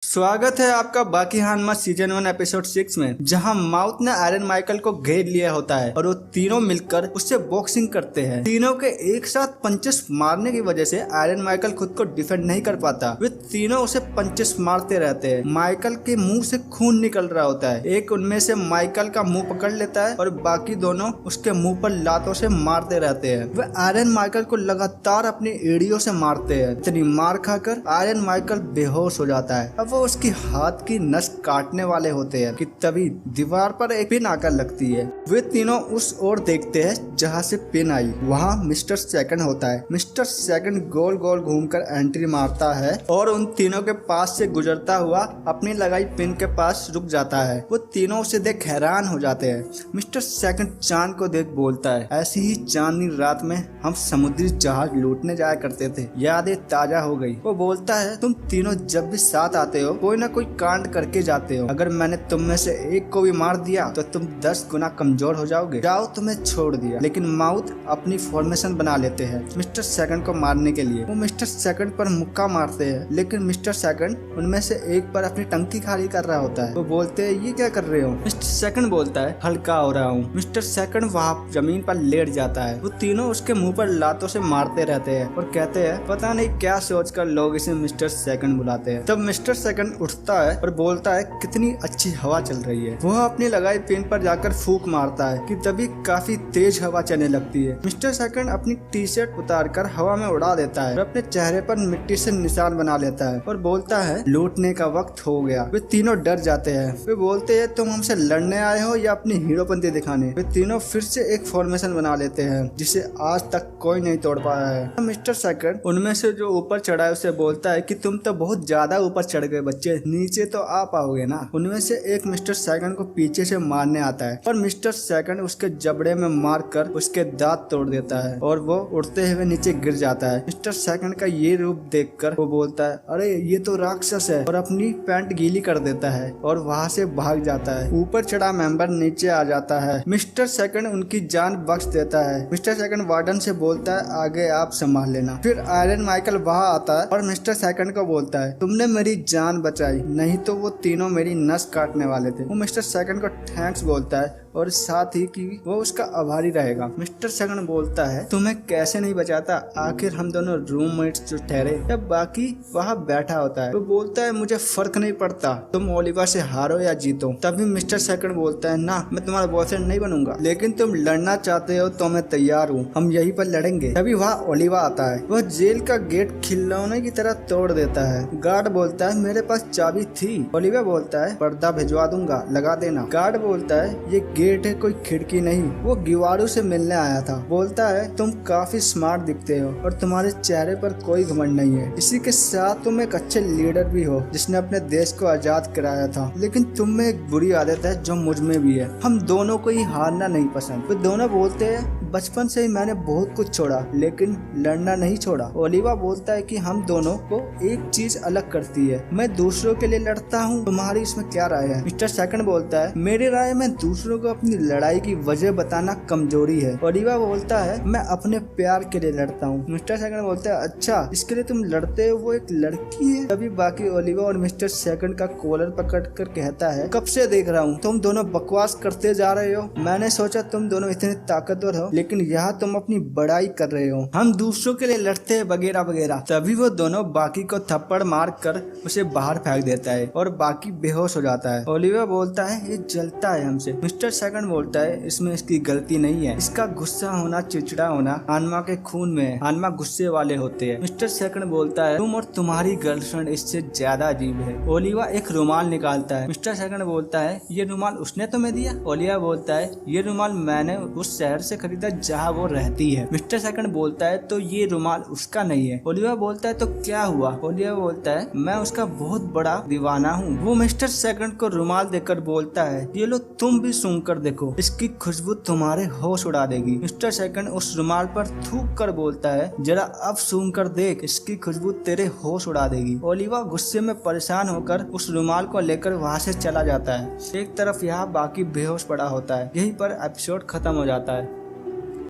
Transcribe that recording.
स्वागत है आपका बाकी हानमा सीजन 1 एपिसोड 6 में, जहां माउथ ने आयरन माइकल को घेर लिया होता है और वो तीनों मिलकर उससे बॉक्सिंग करते हैं। तीनों के एक साथ पंचेस मारने की वजह से आयरन माइकल खुद को डिफेंड नहीं कर पाता। वे तीनों उसे पंचेस मारते रहते हैं। माइकल के मुंह से खून निकल रहा होता है। एक उनमें से माइकल का मुंह पकड़ लेता है और बाकी दोनों उसके मुंह पर लातों से मारते रहते हैं। वे आयरन माइकल को लगातार अपनी एड़ियों से मारते हैं। इतनी मार खाकर आयरन माइकल बेहोश हो जाता है। अब वो उसकी हाथ की नस काटने वाले होते हैं कि तभी दीवार पर एक पिन आकर लगती है। वे तीनों उस ओर देखते हैं जहां से पिन आई। वहां मिस्टर सेकंड होता है। मिस्टर सेकंड गोल गोल घूमकर एंट्री मारता है और उन तीनों के पास से गुजरता हुआ अपनी लगाई पिन के पास रुक जाता है। वो तीनों उसे देख हैरान हो जाते हैं। मिस्टर सेकंड चांद को देख बोलता है, ऐसी ही चांदनी रात में हम समुद्री जहाज लूटने जाया करते थे, यादें ताजा हो गई। वो बोलता है, तुम तीनों जब भी साथ आते हो कोई ना कोई कांड करके जाते हो। अगर मैंने तुम में से एक को भी मार दिया तो तुम 10 गुना कमजोर हो जाओगे। जाओ, तुम्हें छोड़ दिया। लेकिन माउथ अपनी फॉर्मेशन बना लेते हैं मिस्टर सेकंड को मारने के लिए। वो मिस्टर सेकंड पर मुक्का मारते हैं, लेकिन मिस्टर सेकंड उनमें से एक पर अपनी टंकी खाली कर रहा होता है। वो बोलते हैं, ये क्या कर रहे हो? मिस्टर सेकंड बोलता है, हल्का हो रहा हूँ। मिस्टर सेकंड वहाँ जमीन पर लेट जाता है। वो तीनों उसके मुंह पर लातों से मारते रहते हैं और कहते हैं, पता नहीं क्या सोचकर लोग इसे मिस्टर सेकंड बुलाते हैं। तब मिस्टर सेकंड उठता है और बोलता है, कितनी अच्छी हवा चल रही है। वह अपनी लगाई पिन पर जाकर फूंक मारता है कि तभी काफी तेज हवा चलने लगती है। मिस्टर सेकंड अपनी टी शर्ट उतारकर हवा में उड़ा देता है और अपने चेहरे पर मिट्टी से निशान बना लेता है और बोलता है, लूटने का वक्त हो गया। वे तीनों डर जाते हैं। वे बोलते हैं, तुम हमसे लड़ने आए हो या अपनी हीरोपंती दिखाने? वे तीनों फिर से एक फॉर्मेशन बना लेते हैं जिसे आज तक कोई नहीं तोड़ पाया है। मिस्टर सेकंड उनमें से जो ऊपर चढ़ा है उसे बोलता है कि तुम तो बहुत ज्यादा ऊपर चढ़ गए बच्चे, नीचे तो आ पाओगे ना। उनमें से एक मिस्टर सेकंड को पीछे से मारने आता है पर मिस्टर सेकंड उसके जबड़े में मारकर उसके दांत तोड़ देता है और वो उड़ते हुए नीचे गिर जाता है। मिस्टर सेकंड का ये रूप देखकर वो बोलता है, अरे ये तो राक्षस है, और अपनी पैंट गीली कर देता है और वहाँ से भाग जाता है। ऊपर चढ़ा मेंबर नीचे आ जाता है। मिस्टर सेकंड उनकी जान बख्श देता है। मिस्टर सेकंड वार्डन से बोलता है, आगे आप संभाल लेना। फिर आयरन माइकल वहाँ आता है और मिस्टर सेकंड को बोलता है, तुमने मेरी जान बचाई, नहीं तो वो तीनों मेरी नस काटने वाले थे। वो मिस्टर सेकंड को थैंक्स बोलता है और साथ ही कि वो उसका आभारी रहेगा। मिस्टर सेकंड बोलता है, तुम्हें कैसे नहीं बचाता, आखिर हम दोनों रूममेट्स जो ठहरे। जब बाकी वहाँ बैठा होता है वो बोलता है, मुझे फर्क नहीं पड़ता तुम ओलिवा से हारो या जीतो। तभी मिस्टर सेकंड बोलता है, ना मैं तुम्हारा बॉयफ्रेंड नहीं बनूंगा, लेकिन तुम लड़ना चाहते हो तो मैं तैयार हूँ, हम यहीं पर लड़ेंगे। तभी वहाँ ओलिवा आता है। वह जेल का गेट खिलौने की तरह तोड़ देता है। गार्ड बोलता है, मेरे पास चाबी थी। ओलिवा बोलता है, पर्दा भिजवा दूंगा, लगा देना। गार्ड बोलता है, ये गेट है, कोई खिड़की नहीं, वो गिवारू से मिलने आया था। बोलता है, तुम काफी स्मार्ट दिखते हो और तुम्हारे चेहरे पर कोई घमंड नहीं है। इसी के साथ तुम एक अच्छे लीडर भी हो जिसने अपने देश को आजाद कराया था, लेकिन तुम में एक बुरी आदत है जो मुझ में भी है। हम दोनों को ही हारना नहीं पसंद। वे दोनों बोलते हैं, बचपन से ही मैंने बहुत कुछ छोड़ा लेकिन लड़ना नहीं छोड़ा। ओलिवा बोलता है कि हम दोनों को एक चीज अलग करती है, मैं दूसरों के लिए लड़ता हूँ, तुम्हारी इसमें क्या राय है? मिस्टर सेकंड बोलता है, मेरी राय में दूसरों को अपनी लड़ाई की वजह बताना कमजोरी है। ओलिवा बोलता है, मैं अपने प्यार के लिए लड़ता हूँ। मिस्टर सेकंड बोलता है, अच्छा इसके लिए तुम लड़ते हो, वो एक लड़की है? तभी बाकी ओलिवा और मिस्टर सेकंड का कॉलर पकड़ कर कहता है, कब से देख रहा हूँ तुम दोनों बकवास करते जा रहे हो। मैंने सोचा तुम दोनों इतने ताकतवर हो, लेकिन यहाँ तुम अपनी बड़ाई कर रहे हो, हम दूसरों के लिए लड़ते हैं वगैरह वगैरह। तभी वो दोनों बाकी को थप्पड़ मार कर उसे बाहर फेंक देता है और बाकी बेहोश हो जाता है। ओलिवा बोलता है, ये जलता है हमसे। मिस्टर सेकंड बोलता है, इसमें इसकी गलती नहीं है, इसका गुस्सा होना, चिड़चिड़ा होना आन्मा के खून में है, आन्मा गुस्से वाले होते हैं। मिस्टर सेकंड बोलता है, तुम और तुम्हारी गर्लफ्रेंड इससे ज्यादा अजीब है। ओलिवा एक रुमाल निकालता है। मिस्टर सेकंड बोलता है, ये रुमाल उसने तुम्हें दिया? ओलिवा बोलता है, ये रुमाल मैंने उस शहर से खरीदा जहाँ वो रहती है। मिस्टर सेकंड बोलता है, तो ये रुमाल उसका नहीं है? ओलिवा बोलता है, तो क्या हुआ? ओलिवा बोलता है, मैं उसका बहुत बड़ा दीवाना हूँ। वो मिस्टर सेकंड को रुमाल देकर बोलता है, ये लो तुम भी सूंघ कर देखो, इसकी खुशबू तुम्हारे होश उड़ा देगी। मिस्टर सेकंड उस रुमाल पर थूक कर बोलता है, जरा अब सूंघ कर देख, इसकी खुशबू तेरे होश उड़ा देगी। ओलिवा गुस्से में परेशान होकर उस रुमाल को लेकर वहाँ से चला जाता है। एक तरफ यहाँ बाकी बेहोश पड़ा होता है। यहीं पर एपिसोड खत्म हो जाता है।